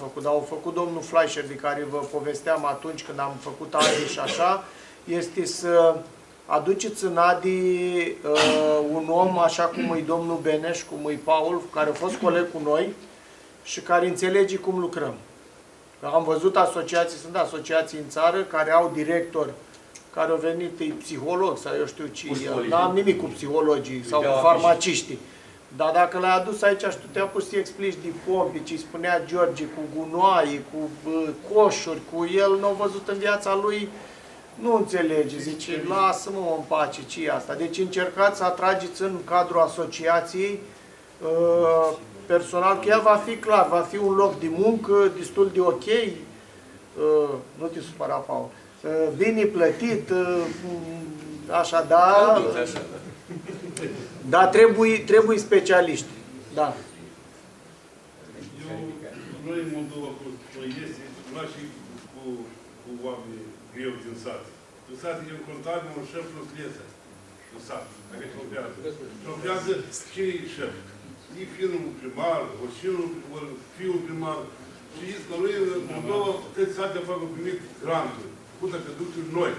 făcut, dar au făcut domnul Fleischer, de care vă povesteam atunci când am făcut Adi și așa, este să aduceți în Adi un om așa cum e domnul Beneș, cum e Paul, care a fost coleg cu noi și care înțelege cum lucrăm. Am văzut asociații, sunt asociații în țară care au directori care au venit, e psiholog sau eu știu ce, n-am nimic cu psihologii sau cu farmaciștii. Dar dacă l-ai adus aici și tu te apuci să-i explici de pompi, ce spunea George, cu gunoaie, cu coșuri, cu el, n-au văzut în viața lui, nu înțelege. Zice, lasă-mă în pace, ce e asta? Deci încercați să atrageți în cadrul asociației personal, că ea va fi clar, va fi un loc de muncă destul de ok, nu te supăra, Paul, bine plătit, așadar, dar trebuie specialiști. Da. Noi în Moldova, cu este, și cu oameni greu din sat. În sat e un contabil, un șef plus lesă. În sat, care șopează. Șopează ce e șef. E fiul primar, fiul primar. Și zic că noi în Moldova, toate satele fac primit granturi. Cu producții noi.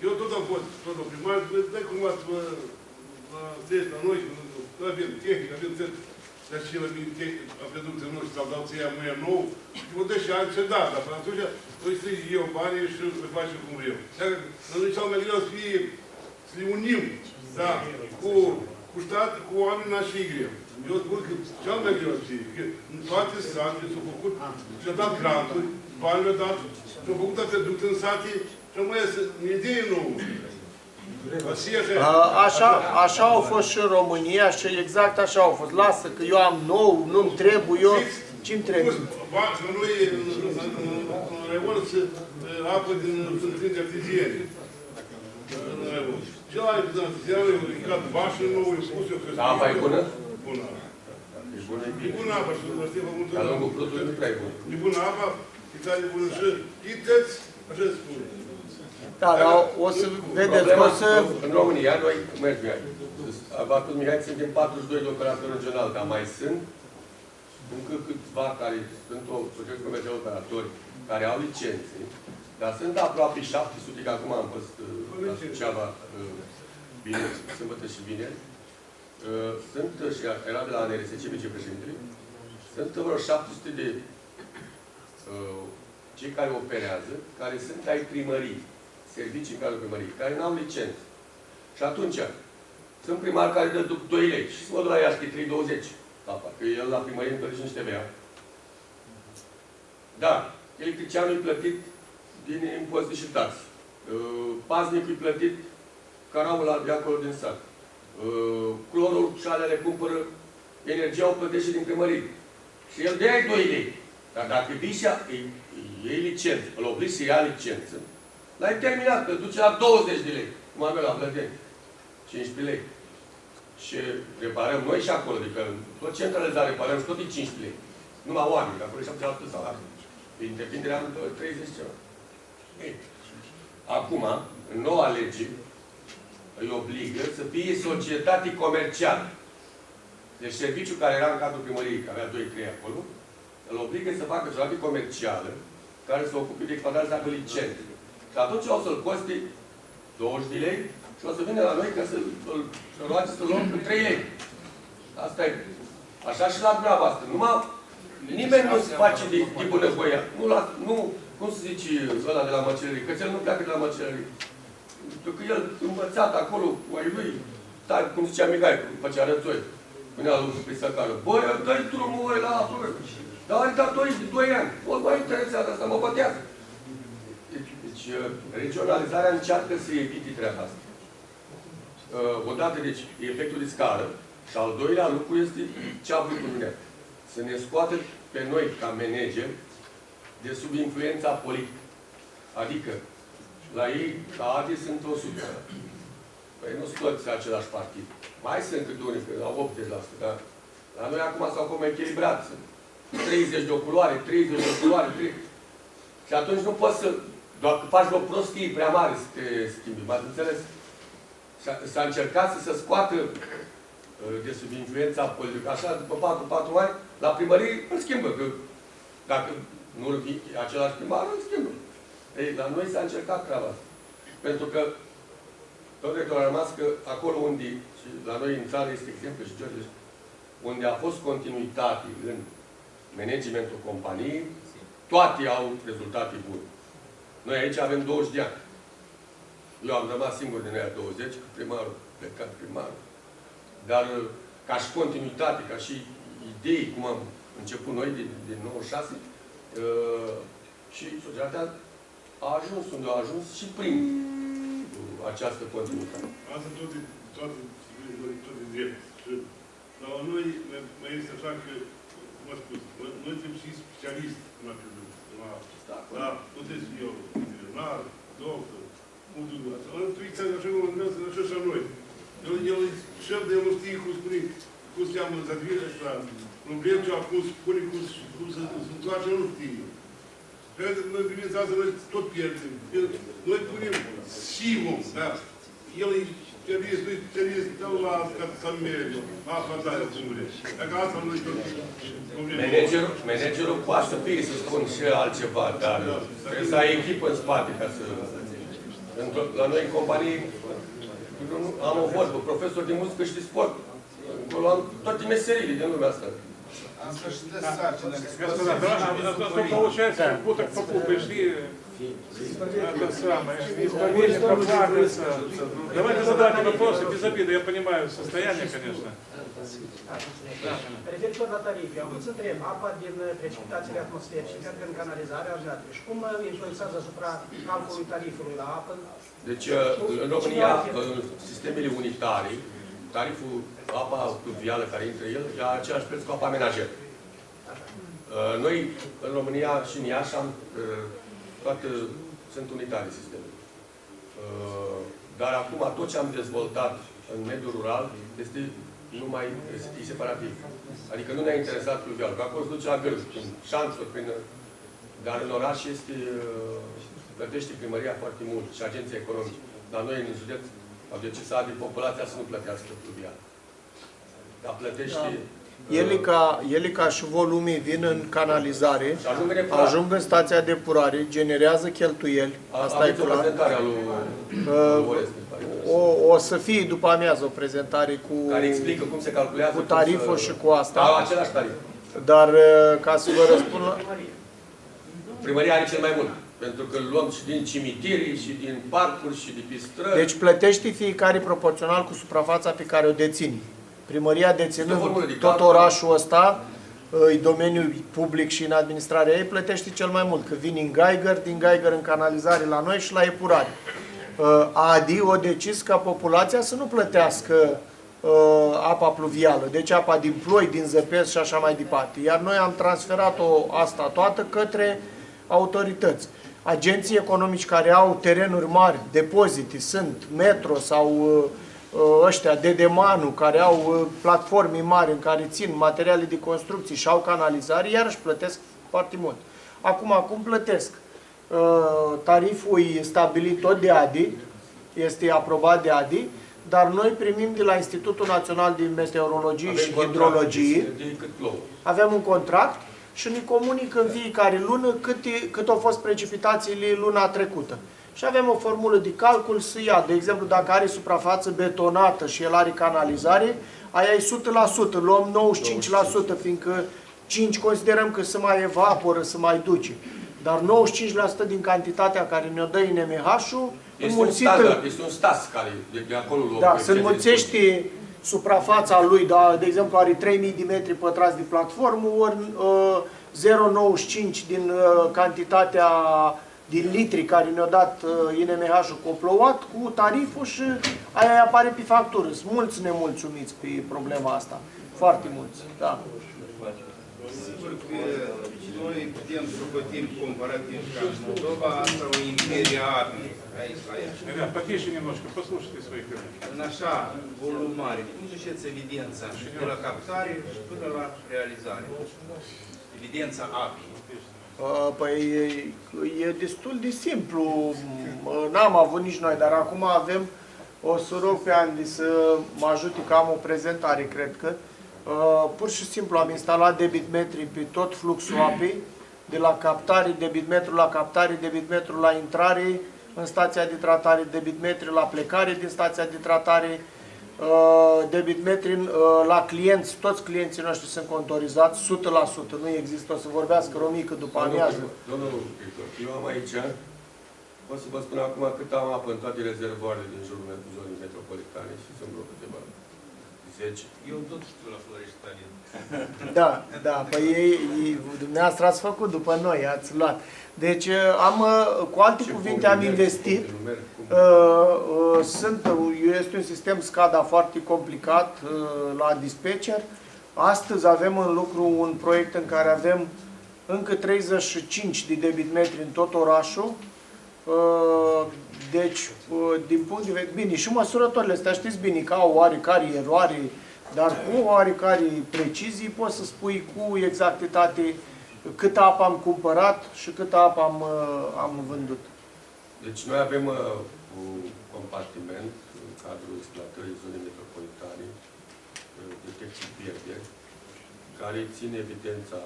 Eu tot am fost, tot am primar, dai cumva să vă treci la noi, avem tehnică, avem țări, dar și la mine a producție noastră, sau dau ți-ia mâine nou, și mă dă și ani ce da, dar până atunci voi strigi eu banii și îi facem cum vreau. Dar noi cel mai greu să le unim, da, cu stat, cu oameni nași și greu. Eu spun că cel mai greu să fie, că în toate satele s-au făcut, și-au dat granturi, bani le-au dat, și-au făcut producție în sate, și mai este în idee nouă. Așa au fost și în România și exact așa au fost. Lasă că eu am nou, nu-mi trebuie, eu ce-mi trebuie? Că noi în Revolt apă din centrini artizieni. În Revolt. Celălalt din artizieni au ridicat bașă nouă, i-au spus eu că... Apa e bună? Bună. E bună apa și vă știu făcut... Dar lungul plutului nu prea e bună. E bună apa, e tare bună și chități, așa spune. Da, dar o să vedeți că o să... În România, noi, atunci Mihai, suntem 42 de operatori regional, dar mai sunt încă câțiva care sunt societăți comerciale operatori care au licențe, dar sunt aproape 700, că acum am fost la Suceava vineri, sâmbătă și vineri. Sunt, și era de la NRSC, vicepreședintele, sunt vreo 700 de cei care operează, care sunt ai primării, servicii în cadrul primăriei, care nu au licență. Și atunci, sunt primari care dă 2 lei și mă duc la Iași, că e 3,20. Că el la primărie îmi plătește niște TVA. Dar, electricianul e plătit din impozite și taxe. Paznicul e plătit caraul de acolo din sat. Clorul și alea le cumpără, energia o plătește din primărie. Și el dă-i 2 lei. Dar dacă vii și iei licență, îl obligi să ia licență, l-ai terminat, că duce la 20 de lei. Cum avem la Blădeni. 15 lei. Și reparăm noi și acolo, adică tot centralizat reparăm și tot e 15 lei. Numai oameni, că acolo e 7% salarii. Întreprinderea am 30 ceva. Ei. Acum, în noua lege, îi obligă să fie societate comercială. Deci serviciul care era în cadrul primăriei, care avea 2-3 acolo, îl obligă să facă societate comercială care să ocupe de exploatare să aibă licențe. Și atunci o să-l coste 20 de lei și o să vină la noi ca să-l roage să-l luăm cu 3 lei. Asta e. Așa și la dumneavoastră. Numai nimeni nu se face de bunăvoie. Nu, cum se zice ăla de la măcelărie, că el nu pleacă de la măcelărie. Pentru că el învățat acolo cu ai lui, cum zicea Mihai, făcea rățoi. Punea lucru pe săcară. Băi, dă-i drumul ăla la apă. Dar are datorii de 2 ani. O, mă interesează asta, mă bătează. Deci, regionalizarea încearcă să evite treaba asta. Odată, deci, efectul de scară. Și al doilea lucru este ce a vrut Dumnezeu. Să ne scoată pe noi, ca manager, de sub influența politică. Adică, la ei, la ADI sunt 100. Păi nu sunt toți același partid. Mai sunt câte unii, că au 80%, dar la noi acum s-au cum echilibrat. Sunt 30 de o culoare, 30 de o culoare, 30. Și atunci nu poți să, doar că faci o prostie prea mare să te schimbi. M-ați înțeles? S-a încercat să se scoată de sub influența politică. Așa, după 4 ani, la primărie îl schimbă. Că Dacă nu-l fi același primar, îl schimbă. Ei, la noi s-a încercat treaba asta. Pentru că tot rector a rămas că acolo unde, și la noi în țară este exemplu și George, unde a fost continuitate în managementul companiei, toate au rezultate bune. Noi aici avem 20 de ani. Eu am rămas singur din aia 20, cu primarul, plecat primarul. Dar ca și continuitate, ca și idei, cum am început noi din 96, și societatea a ajuns unde a ajuns și prin această continuitate. Asta toate drept. Dar la noi mai este așa că, cum am spus, noi suntem și specialiști în acest lucru. Da, nu trebuie să eu, veterinar, doctor, nu trebuie să așa cum gândească, așa și noi. El e șef, de el nu știe cum spune, cum se cheamă zadvirea ăsta, probleme ce acum spune cum se întoarce, nu știe. Cred că noi priviți asta, noi tot pierdem. Noi punem Simon, da? El e specialist, dă-l la să mergi. Asta da, cum vrei. Dacă asta nu-i tot Managerul poate să fie, să spun și altceva, dar trebuie să ai echipă în spate ca să... La noi în companie am o vorbă, profesor de muzică și de sport. Acolo am toate meseriile din lumea asta. Господа, то получается, как будто попу пришли, это самое, исповедие поплакаться. Давайте задайте вопросы без обиды, я понимаю состояние, конечно. Referitor la tarife, am vrut să întreb, apa din precipitațiile atmosferice merg în canalizarea Adriatică și cum influențează asupra calculului tarifului la apă? Deci, în România, sistemele unitare, tariful, apa pluvială care intră el, e același preț cu apa menajeră. Noi, în România și în Iași, toate sunt unitare sistemele. Dar acum, tot ce am dezvoltat în mediul rural este numai separativ. Adică nu ne-a interesat pluvial, că acolo se duce la gârzi, prin șanțuri, dar în oraș plătește primăria foarte mult și agenția economică. La noi, în județ, au decis de populația să nu plătească pluvial. Dar plătește... Ele ca și volumii vin în canalizare, ajung în stația de epurare, generează cheltuieli. Asta e clar. O să fie după amiază o prezentare cu, care explică cum se calculează, cu tariful și cu asta. Același tarif. Dar ca să vă răspund la... Primăria are cel mai mult. Pentru că luăm și din cimitiri, și din parcuri, și de pe străzi. Deci plătește fiecare proporțional cu suprafața pe care o deține. Primăria deținând tot orașul ăsta, în domeniul public și în administrarea ei, plătește cel mai mult. Că vin în Geiger, din Geiger în canalizare la noi și la epurare. ADI a decis ca populația să nu plătească apa pluvială, deci apa din ploi, din zăpezi și așa mai departe. Iar noi am transferat-o asta toată către autorități. Agenții economici care au terenuri mari, depozite, sunt Metro sau ăștia, Dedemanu, care au platforme mari în care țin materiale de construcții și au canalizare, iarăși plătesc foarte mult. Acum plătesc. Tariful e stabilit tot de ADI, este aprobat de ADI, dar noi primim de la Institutul Național de Meteorologie și Hidrologie, avem un contract și ne comunică în fiecare lună cât au fost precipitațiile luna trecută. Și avem o formulă de calcul să ia, de exemplu, dacă are suprafață betonată și el are canalizare, aia e 100%, luăm 95%, fiindcă 5 considerăm că se mai evaporă, se mai duce. Dar 95% din cantitatea care ne-o dă INMH-ul, înmulțită... Este un stas care de acolo... Da, se înmulțește suprafața lui, da, de exemplu, are 3000 de metri pătrați de platformă, ori 0,95 din cantitatea din litri care ne-a dat INMH-ul coplouat cu tariful și aia apare pe factură. Sunt mulți nemulțumiți pe problema asta. Foarte mulți, da. Sigur că noi putem să socotim comparativ ca Moldova, asta o imperie apei aici la Iași. Ребят, потише немножко, послушайте своих коллег. În așa volum mare, cum duceți evidența de la captare și până la realizare? Evidența apei. Păi e destul de simplu. N-am avut nici noi, dar acum avem, o să rog pe Andy să mă ajute că am o prezentare, cred că. Pur și simplu am instalat debitmetri pe tot fluxul apei, de la captare, debitmetru la captare, debitmetru la intrare în stația de tratare, debitmetri la plecare din stația de tratare, debitmetri la clienți, toți clienții noștri sunt contorizați 100%, nu există, o să vorbească Romică după amiază. Domnul Victor, eu am aici, pot să vă spun acum cât am apă în toate rezervoarele din jurul zonei metropolitane și sunt vreo câteva 10. Eu tot știu la Florești Stalin. Da, păi dumneavoastră ați făcut după noi, ați luat. Deci, cu alte cuvinte, am investit. Este un sistem SCADA foarte complicat la dispatcher. Astăzi avem în lucru un proiect în care avem încă 35 de debitmetri în tot orașul. Deci, din punct de vedere... Bine, și măsurătorile astea, știți bine, că au oarecare eroare, dar cu oarecare precizie poți să spui cu exactitate câtă apă am cumpărat și câtă apă am vândut. Deci noi avem un compartiment în cadrul exploatării zonei metropolitane, detecții pierderi, care ține evidența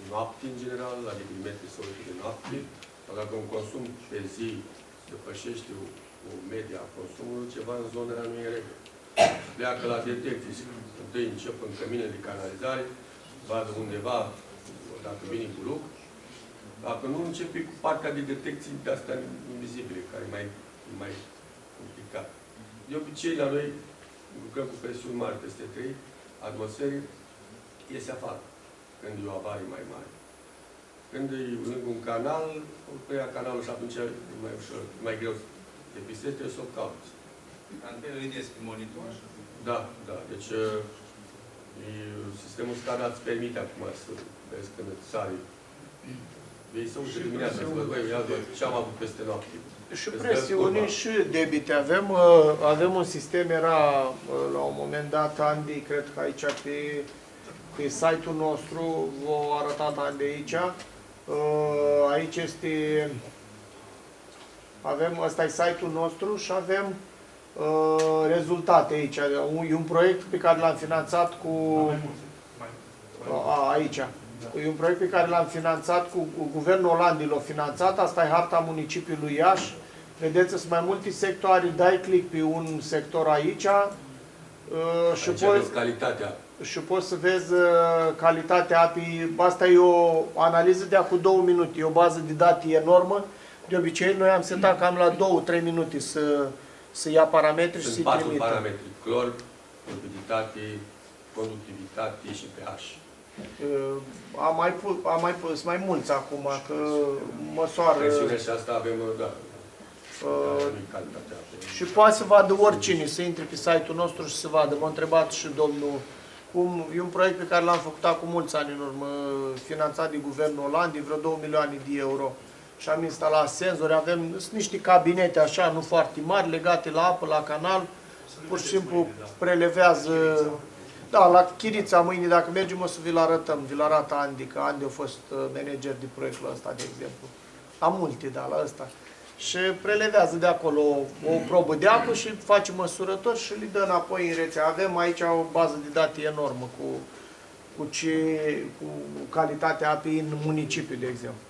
noaptii în general, la debitmetri solide de noapte, sau dacă un consum pe zi depășește o medie a consumului, ceva în zona nu e în regulă. Pleacă la detecții și întâi încep în cămine de canalizare, vadă undeva, dacă vine cu lucru. Dacă nu, începe cu partea de detecții de astea invizibile, care e mai complicat. De obicei, la noi lucrăm cu presiuni mari peste 3 atmosfere, iese afară, când e o avarie mai mare. Când e lângă un canal, o preia canalul și atunci e mai ușor, mai greu de pisezi, trebuie să o cauți. Antenele vedeți pe monitor? Da. Deci sistemul SCADA îți permite acum să vezi când îți sari. Ei se uite dimineața să văd, băi, ia ce am avut peste noapte. Și presiuni și debite. Avem un sistem, era la un moment dat, Andy, cred că aici pe site-ul nostru, v-a arătat Andy aici. Aici este, ăsta e site-ul nostru și avem rezultate aici. E un proiect pe care l-am finanțat cu... Aici. E un proiect pe care l-am finanțat cu Guvernul Olandei, l-a finanțat. Asta e harta municipiului Iași. Vedeți, sunt mai multe sectoare, dai click pe un sector aici. Și poți să vezi calitatea apei. Asta e o analiză de acum 2 minute, e o bază de date enormă. De obicei, noi am setat cam la 2-3 minute să ia parametri și să-i trimită. Sunt 4 parametri: clor, turbiditate, conductivitate și pH. Am mai pus mai mulți acum, că măsoară... Presiune și asta avem, da. Și poate să vadă oricine, să intre pe site-ul nostru și să vadă. M-a întrebat și domnul e un proiect pe care l-am făcut acum mulți ani în urmă, finanțat de Guvernul Olandei, vreo 2 milioane de euro. Și am instalat senzori, sunt niște cabinete așa, nu foarte mari, legate la apă, la canal, pur și simplu prelevează. Da, la Chirița mâine, dacă mergem, o să vi-l arătăm, vi-l arată Andy, că Andy a fost manager de proiectul ăsta, de exemplu. La multe, da, la ăsta. Și prelevează de acolo o probă de apă și face măsurători și le dă înapoi în rețea. Avem aici o bază de date enormă cu calitatea apei în municipiu, de exemplu.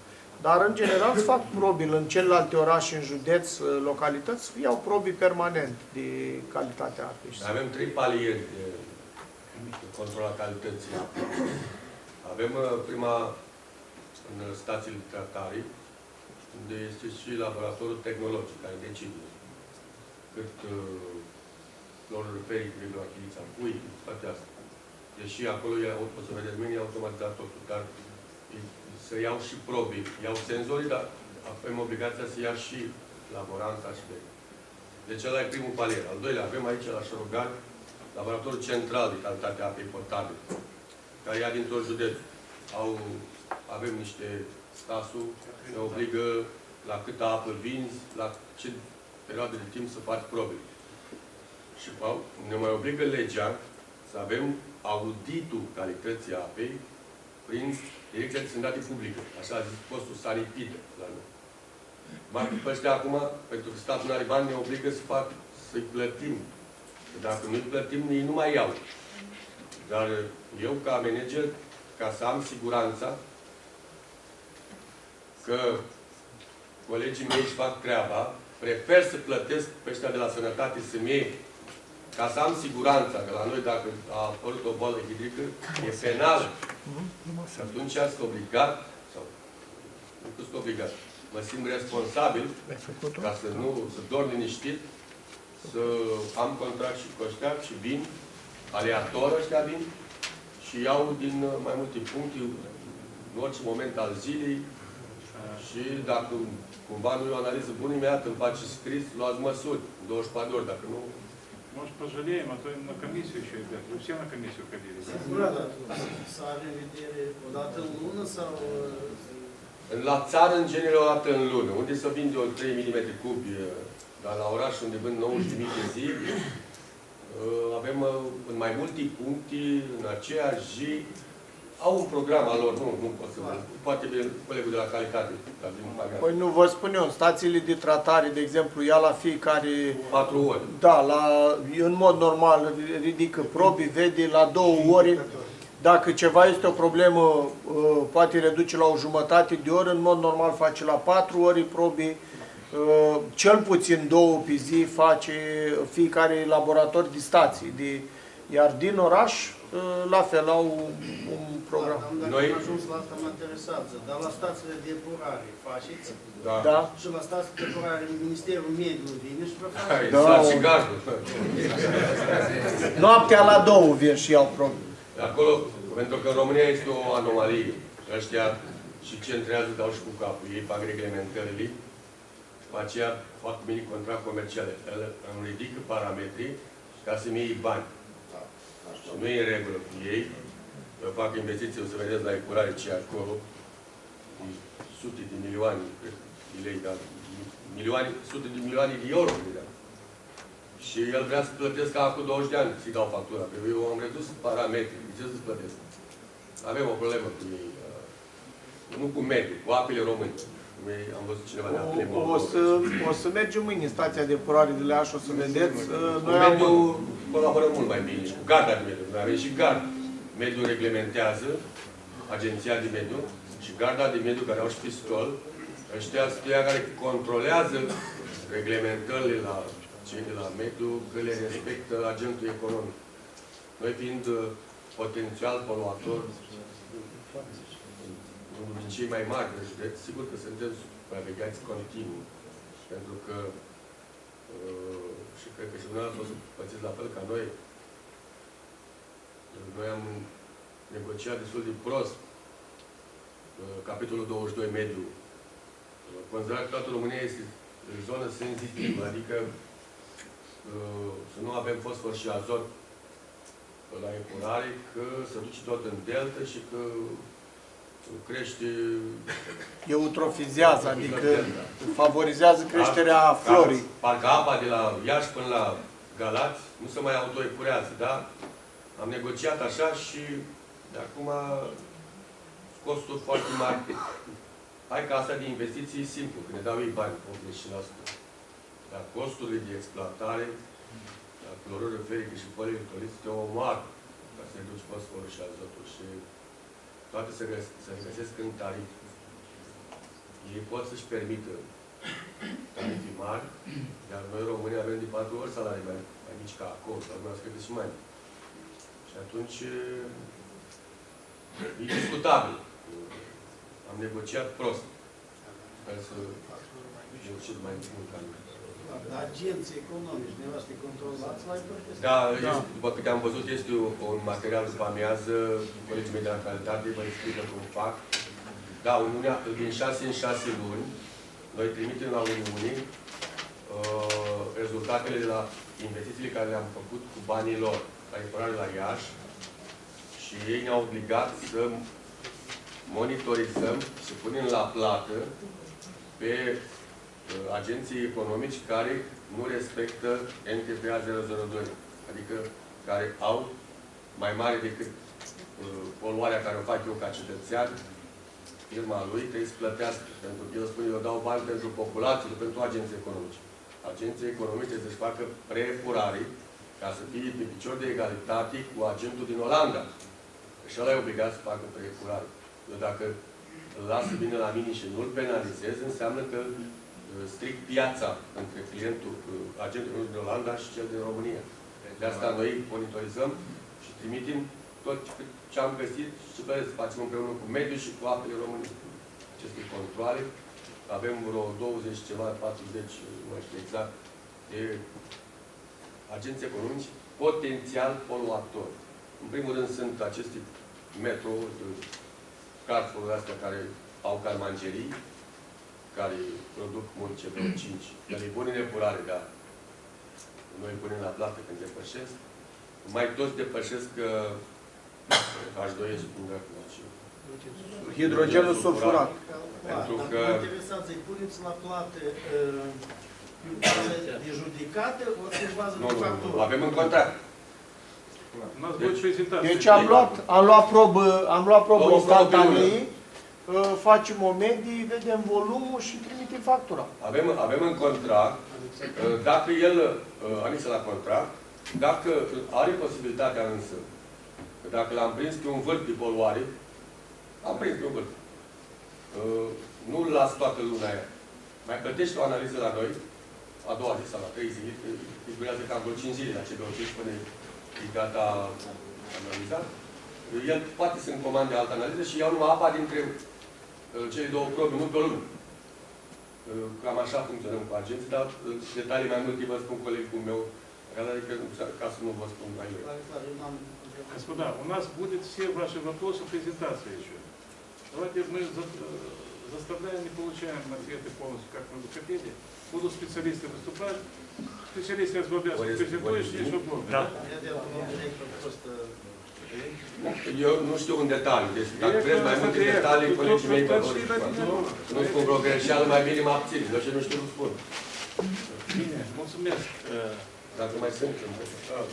Dar, în general, fac probe în celelalte orașe, în județ, localități, iau probe permanent de calitatea apei. Avem 3 palieri de control a calității. Avem prima în stațiile de tratare, unde este și laboratorul tehnologic, care decide cât clorul feric, la Chirița, pui, toate astea. Deși acolo o să vedeți mâine automatizat totul, dar să iau și probe, iau senzorii, dar avem obligația să ia și laboranta și de. Deci ăla e primul palier. Al doilea, avem aici la Șorogan laboratorul central de calitate a apei potabile, care ia dintr-un județ. Avem niște stasul, ne obligă la câtă apă vinzi, la ce perioadă de timp să faci probe. Și ne mai obligă legea să avem auditul calității apei prin Direcția de Sănătate Publică, așa a zis postul Sanipid la noi. Pe ăștia acum, pentru că statul nu are bani, ne obligă să-i plătim. Dacă nu-i plătim, ei nu mai iau. Dar eu, ca manager, ca să am siguranța, că colegii mei își fac treaba, prefer să plătesc pe ăștia de la sănătate să-mi iei, ca să am siguranța că la noi, dacă a apărut o boală hidrică, e penală. Și atunci sunt obligat, sau nu sunt obligat, mă simt responsabil ca să nu, să dorm liniștit, să am contract și cu ăștia și vin, aleator ăștia vin, și iau din mai multe puncte, în orice moment al zilei, și dacă cumva nu e o analiză bună, imediat îmi face scris, luați măsuri, 24 de ori, dacă nu... Может, пожалеем, а то им на комиссию еще, ребят. Вы все на комиссию ходили? Să avem vedere o dată în lună sau... La țară, în genere, o dată în lună, unde se vinde o 3 mm cubi, dar la oraș, unde vând 90.000 de zi, avem în mai multe puncte, în aceeași zi, au un program al lor, nu pot să vă... Poate colegul de la calitate, dar din pagare. Păi nu vă spun eu, în stațiile de tratare, de exemplu, ia la fiecare... 4 ori. Da, în mod normal ridică probii, vede la 2 ore. Dacă ceva este o problemă, poate reduce la o jumătate de oră, în mod normal face la 4 ore probii. Cel puțin 2 pe zi face fiecare laborator de stații. Iar din oraș, la fel, au un program. Dacă am ajuns la asta, mă interesează. Dar la stațiile de epurare faceți? Da. Și la stațiile de epurare, Ministerul Mediului vine și vă face? Exact, și gardul. Noaptea la 2 vin și iau probe. Acolo, pentru că în România este o anomalie. Ăștia și centrează, dau și cu capul. Ei fac reglementările, după aceea fac mini contract comerciale. Îmi ridică parametrii ca să-mi iei bani. Și nu e în regulă cu ei. Eu fac investiții, o să vedeți la epurare ce e acolo. Sute de milioane de lei, dar sute de milioane de euro. Și el vrea să plătesc ca acum 20 de ani, să-i dau factura. Că eu am redus parametrii. De ce să-ți plătesc? Avem o problemă cu ei. Nu cu mediul, cu apele române. Am văzut cineva de apele O să mergem mâine în stația de epurare de Leaș, o să vedeți. Cu mediul colaborăm mult mai bine și cu garda de mediu. Noi avem și gard. Mediul reglementează, agenția de mediu, și garda de mediu care au și pistol, ăștia sunt ăia care controlează reglementările la cei de la mediu, că le respectă agentul economic. Noi fiind potențial poluator, unul din cei mai mari de județ, sigur că suntem supravegheați continuu. Pentru că, și cred că și dumneavoastră o să pățiți la fel ca noi, noi am negociat destul de prost capitolul 22 mediu. Considerat că toată România este zonă senzitivă, adică să nu avem fosfor și azot la epurare, că se duce tot în delta și că crește... Eutrofizează, adică favorizează creșterea florii. Parcă apa de la Iași până la Galați nu se mai autoepurează, da? Am negociat așa și de acum costuri foarte mari. Hai că asta de investiții e simplu, că ne dau ei bani, 80%. Dar costurile de exploatare, la clorură ferică și polielectrolit, te omoară ca să reduci fosforul și azotul și toate se regăsesc în tarif. Ei pot să-și permită tarife mari, iar noi România avem de 4 ori salarii mai mici ca acolo, sau nu cred că și mai mici. Și atunci e discutabil. Am negociat prost. Sper să reușit mai mult ca noi. Agenții economici, dumneavoastră controlați la Da, după câte am văzut, este un material după amiază, colegii mei de la calitate vă explică cum fac. Da, Uniunea, din 6 în 6 luni, noi trimitem la Uniune rezultatele de la investițiile care le-am făcut cu banii lor, la epurare la Iași, și ei ne-au obligat să monitorizăm, să punem la plată pe agenții economici care nu respectă NTPA 002, adică care au mai mare decât poluarea care o fac eu ca cetățean, firma lui trebuie să plătească, pentru că el spune, eu dau bani pentru populație, pentru agenții economici. Agenții economici trebuie să-și facă preepurare ca să fie pe picior de egalitate cu agentul din Olanda. Și ăla e obligat să facă preepurare. Eu dacă îl lasă bine la mine și nu-l penalizez, înseamnă că stric piața între clientul, agentul din Olanda și cel din România. De asta noi monitorizăm și trimitem tot ce am găsit și facem împreună cu mediul și cu apele României. Aceste controale, avem vreo 20 ceva, 40, nu știu exact, de agenți economici potențial poluatori. În primul rând sunt aceste metrouri, carrefour-uri astea care au carmangerii, care produc mult CO5. Ele îi pun în epurare, dar noi îi punem la plată când depășesc. Mai toți depășesc H2, spun acum. Hidrogenul sulfurat. Pentru Dacă că... mă interesați să-i puneți la plată în bază de judecată, ori în bază de factură? Nu, avem în contract. N-ați văzut prezentația. Deci am luat probă instantanee, facem o medie, vedem volumul și trimitem factura. Avem în contract, dacă el anexă la contract, dacă are posibilitatea însă, dacă l-am prins pe un vârf de poluare, am prins pe un vârf. Nu-l las toată luna aia. Mai plătești o analiză la noi, a doua zi sau la 3 zile, îi durează cam vreo 5 zile la CB5 până e gata analizat. El poate să-mi comande altă analiză și iau numai apa dintre cele două probe, nu pe o lună. Cam așa funcționăm cu agenții, dar detalii mai multe vă spun colegul meu, adică, ca să nu vă spun mai mult. Господа, у нас будут все ваши вопросы, презентация еще. Давайте мы заставляем, не получаем ответы полностью, как мы бы хотели. Будут специалисты выступать. Специалисты освободятся, презентуешь, есть вопросы. Да. Eu nu știu în detaliu, deci dacă vreți mai multe detalii, colegii mei vă vor nu spun vreo greșeală, mai bine mă abțin, dar ce nu știu, nu spun. Bine, mulțumesc. Dacă mai sunt.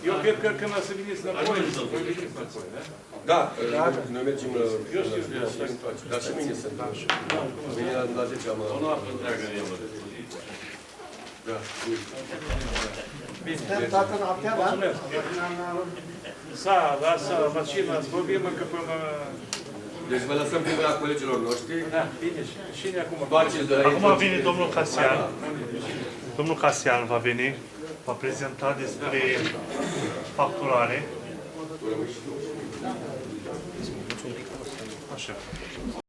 Eu cred că când ați venit înapoi, voi veniți înapoi, da? Da, noi mergem la... Dar și mâine sunt. Mâine la 10 am... O noapte întreagă de el. Da. Suntem toată noaptea, da? Mulțumesc. Să vaccină, vorbim încă până... Deci vă lăsăm pe mâna colegilor noștri. Da, bine. Cine acum? Acum vine domnul Casian. Domnul Casian va veni, va prezenta despre facturare. Așa.